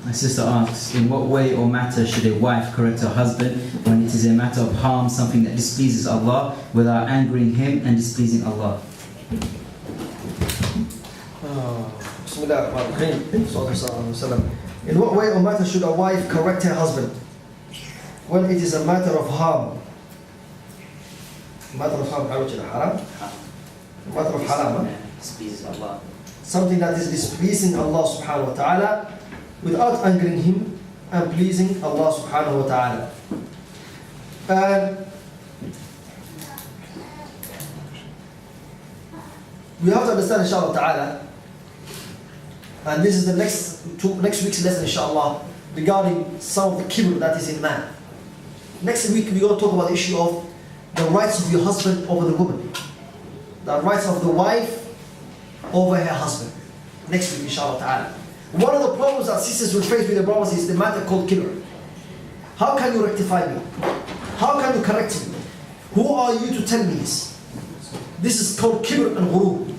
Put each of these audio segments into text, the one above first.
My sister asks, in what way or matter should a wife correct her husband when it is a matter of harm, something that displeases Allah, without angering him and displeasing Allah? In what way or matter should a wife correct her husband when it is a matter of harm? Matter of harm, haram? Matter of haram, Displeases Allah. something that is displeasing Allah subhanahu wa ta'ala without angering him and pleasing Allah subhanahu wa ta'ala. And we have to understand inshallah ta'ala, and this is the next week's lesson inshallah, regarding some of the kibr that is in man. Next week we're going to talk about the issue of the rights of your husband over the woman, the rights of the wife over her husband. Next week inshallah ta'ala. One of the problems that sisters will face with their brothers is the matter called kibr. How can you rectify me? How can you correct me? Who are you to tell me this? This is called kibr and ghurur.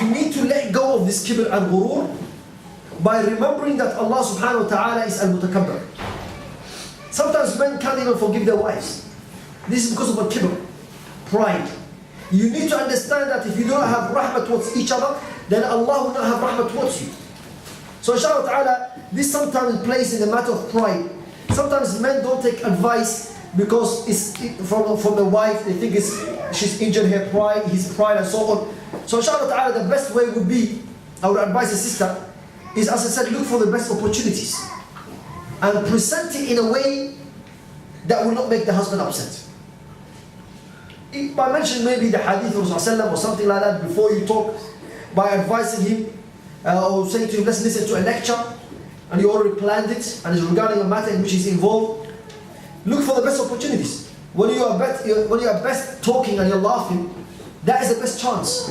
We need to let go of this kibr and ghurur by remembering that Allah subhanahu wa ta'ala is al-mutakabbir. Sometimes men can't even forgive their wives. This is because of a kibr, pride. You need to understand that if you don't have rahmah towards each other, then Allah will not have rahmah towards you. So inshallah ta'ala, this sometimes plays in the matter of pride. Sometimes men don't take advice because it's from the wife, they think she's injured her pride, his pride and so on. So inshallah ta'ala, the best way would be, I would advise a sister, is as I said, look for the best opportunities and present it in a way that will not make the husband upset. By mentioning maybe the hadith of Rasulullah or something like that before you talk, by advising him or saying to him, let's listen to a lecture, and you already planned it and it's regarding a matter in which he's involved. Look for the best opportunities. When you are best talking and you're laughing, that is the best chance.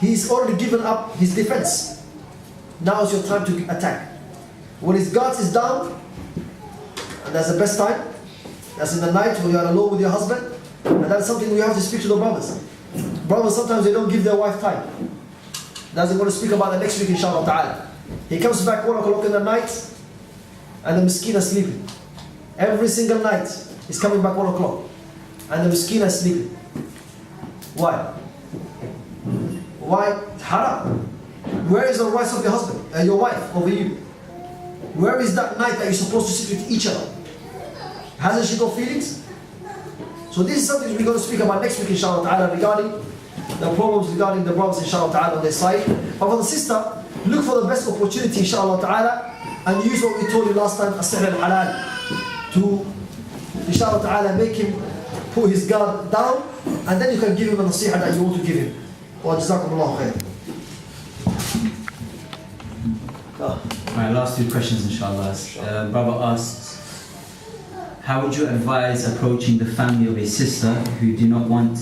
He's already given up his defense. Now is your time to attack. When his guard is down, and that's the best time, that's in the night when you are alone with your husband, and that's something we have to speak to the brothers. Brothers, sometimes they don't give their wife time. That's what we're going to speak about the next week inshallah ta'ala. He comes back 1 o'clock in the night, and the miskin is sleeping. Every single night, he's coming back 1 o'clock, and the miskin is sleeping. Why? Why? Haram. Where is the rights of your husband, your wife over you? Where is that night that you're supposed to sit with each other? Hasn't she got feelings? So this is something we're going to speak about next week inshallah ta'ala, regarding the problems regarding the brothers inshallah ta'ala on their side. But for the sister, look for the best opportunity inshallah ta'ala, and use what we told you last time, as-sihr al-halal, to inshallah ta'ala make him put his guard down, and then you can give him a nasiha that you want to give him. Wa jazakumullahu khair. My last two questions inshallah. Brother asks, how would you advise approaching the family of a sister who do not want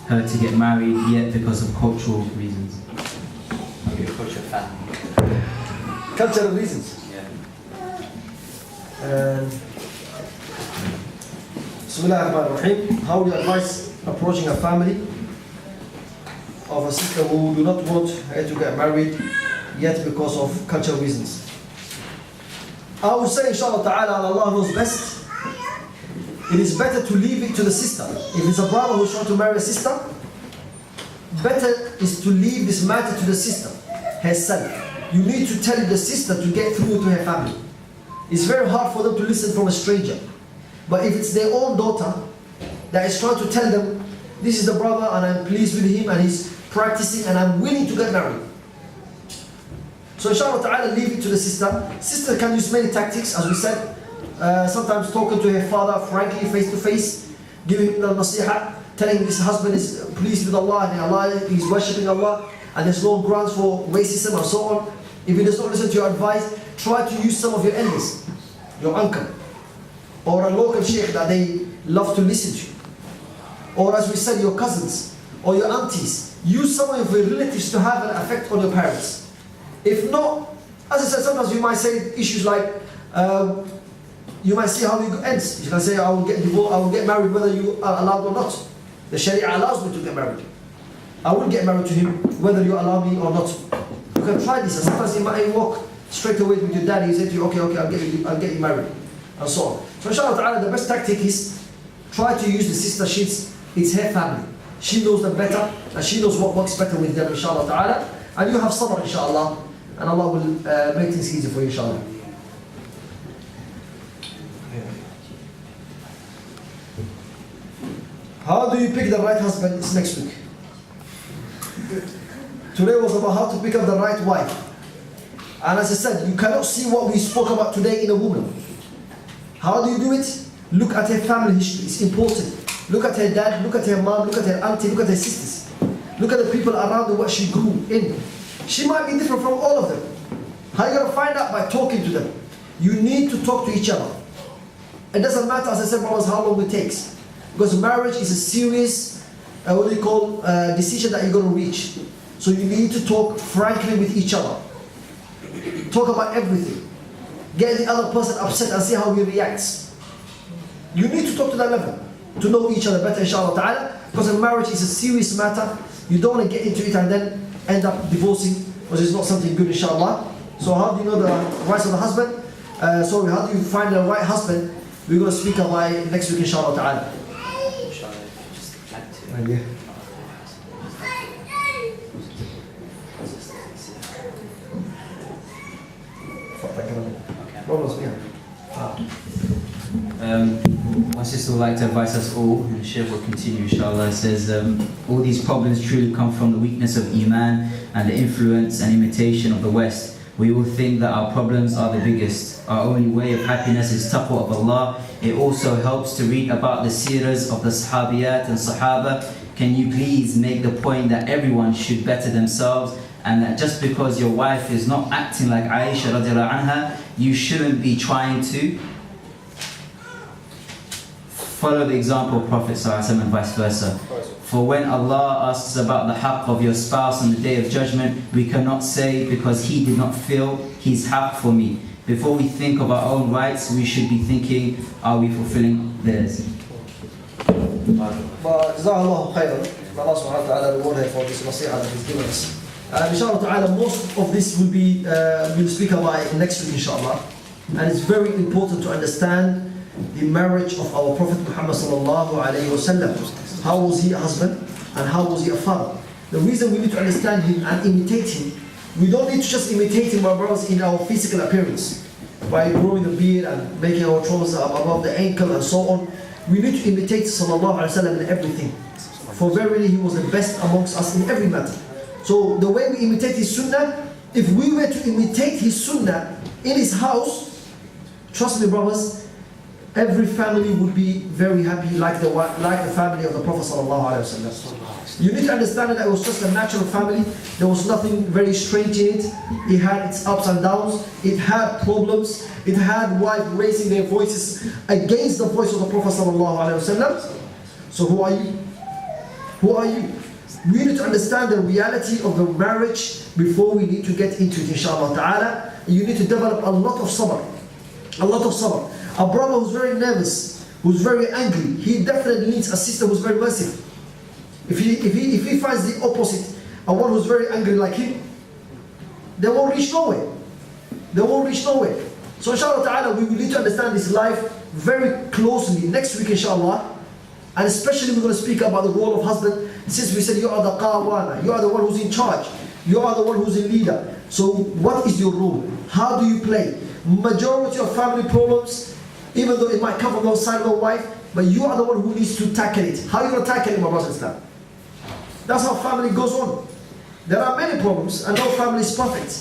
her to get married yet because of cultural reasons? How do you approach your family? Cultural reasons. Yeah. Bismillah ar-Rahman ar-Rahim. How would you advise approaching a family of a sister who do not want her to get married yet because of cultural reasons? I would say inshallah ta'ala, Allah knows best. It is better to leave it to the sister. If it's a brother who's trying to marry a sister, better is to leave this matter to the sister herself. You need to tell the sister to get through to her family. It's very hard for them to listen from a stranger. But if it's their own daughter that is trying to tell them, this is the brother and I'm pleased with him and he's practicing and I'm willing to get married. So inshallah ta'ala, leave it to the sister. Sister can use many tactics, as we said. Sometimes talking to her father frankly, face to face, giving him the nasiha, telling his husband is pleased with Allah and Allah is worshipping Allah and there's no grounds for racism and so on. If he does not listen to your advice, try to use some of your elders, your uncle, or a local sheikh that they love to listen to. Or as we said, your cousins or your aunties. Use some of your relatives to have an effect on your parents. If not, as I said, sometimes you might say issues like, you might see how it ends. You can say, I will get divorced, I will get married whether you are allowed or not. The Sharia allows me to get married. I will get married to him whether you allow me or not. You can try this, and sometimes it might work straight away with your daddy, he said to you, okay, I'll get you married, and so on. So inshallah ta'ala, the best tactic is try to use the sister. It's her family. She knows them better, and she knows what works better with them, inshallah ta'ala. And you have sabr, inshallah, and Allah will make things easy for you, inshallah. How do you pick the right husband? It's next week. Today was about how to pick up the right wife. And as I said, you cannot see what we spoke about today in a woman. How do you do it? Look at her family history. It's important. Look at her dad, look at her mom, look at her auntie, look at her sisters. Look at the people around her, what she grew in. She might be different from all of them. How are you going to find out? By talking to them. You need to talk to each other. It doesn't matter, as I said, brothers, how long it takes. Because marriage is a serious, decision that you're going to reach. So you need to talk frankly with each other. Talk about everything. Get the other person upset and see how he reacts. You need to talk to that level, to know each other better, inshallah ta'ala. Because a marriage is a serious matter. You don't want to get into it and then end up divorcing, because it's not something good, inshallah. So how do you know the rights of the husband? How do you find the right husband? We're going to speak about it next week, inshallah ta'ala. Yeah. My sister would like to advise us all, and the Shaykh will continue, inshallah. It says, all these problems truly come from the weakness of Iman and the influence and imitation of the West. We all think that our problems are the biggest. Our only way of happiness is taqwa of Allah. It also helps to read about the seerahs of the Sahabiyat and Sahaba. Can you please make the point that everyone should better themselves, and that just because your wife is not acting like Aisha radiallahu anha, you shouldn't be trying to follow the example of Prophet ﷺ and vice versa. For when Allah asks about the haqq of your spouse on the Day of Judgment, we cannot say because he did not feel his haqq for me. Before we think of our own rights, we should be thinking, are we fulfilling theirs? Jazakallahu khairan. Allah subhanahu wa ta'ala reward her for this nasi'ah that he's given us. Inshallah ta'ala, most of this will be, we'll speak about it next week, inshallah. And it's very important to understand the marriage of our Prophet Muhammad sallallahu alayhi wa sallam. How was he a husband and how was he a father? The reason we need to understand him and imitate him, we don't need to just imitate him, my brothers, in our physical appearance, by growing the beard and making our trousers above the ankle and so on. We need to imitate sallallahu alayhi wa sallam in everything. For verily he was the best amongst us in every matter. So the way we imitate his sunnah, if we were to imitate his sunnah in his house, trust me brothers, every family would be very happy like the family of the Prophet sallallahu alaihi wasallam. You need to understand that it was just a natural family. There was nothing very strange in it. It had its ups and downs. It had problems. It had wives raising their voices against the voice of the Prophet sallallahu alaihi wasallam. So who are you? Who are you? We need to understand the reality of the marriage before we need to get into it, inshallah ta'ala. You need to develop a lot of sabr. A lot of sabr. A brother who's very nervous, who's very angry, he definitely needs a sister who's very merciful. If he finds the opposite, a one who's very angry like him, they won't reach nowhere. They won't reach nowhere. So inshallah ta'ala, we will need to understand this life very closely next week, inshallah. And especially we're going to speak about the role of husband. Since we said you are the qawana, you are the one who's in charge, you are the one who's a leader. So what is your role? How do you play? Majority of family problems, even though it might come from the side of the wife, but you are the one who needs to tackle it. How are you going to tackle it, my brothers and sisters? That's how family goes on. There are many problems and no family is perfect.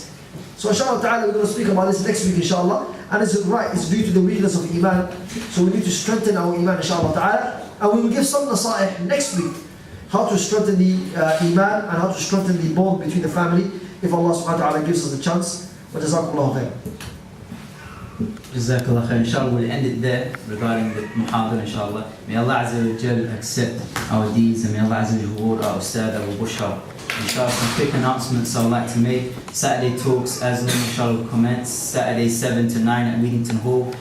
So inshallah ta'ala, we're going to speak about this next week, inshallah. And it's right, it's due to the weakness of iman. So we need to strengthen our iman, inshallah ta'ala. And we will give some nasa'ih next week, how to strengthen the iman and how to strengthen the bond between the family, if Allah subhanahu wa ta'ala gives us a chance. Wa jazakumullahu khair. Jazakallah khair. Inshallah, we'll end it there regarding the muhadara, inshallah. May Allah Azza wa Jal accept our deeds, and may Allah Azza wa Jal reward our Ustaadh, our Bushra. Inshallah, some quick announcements I would like to make. Saturday talks, as normal, inshallah, commence Saturday 7 to 9 at Meetington Hall.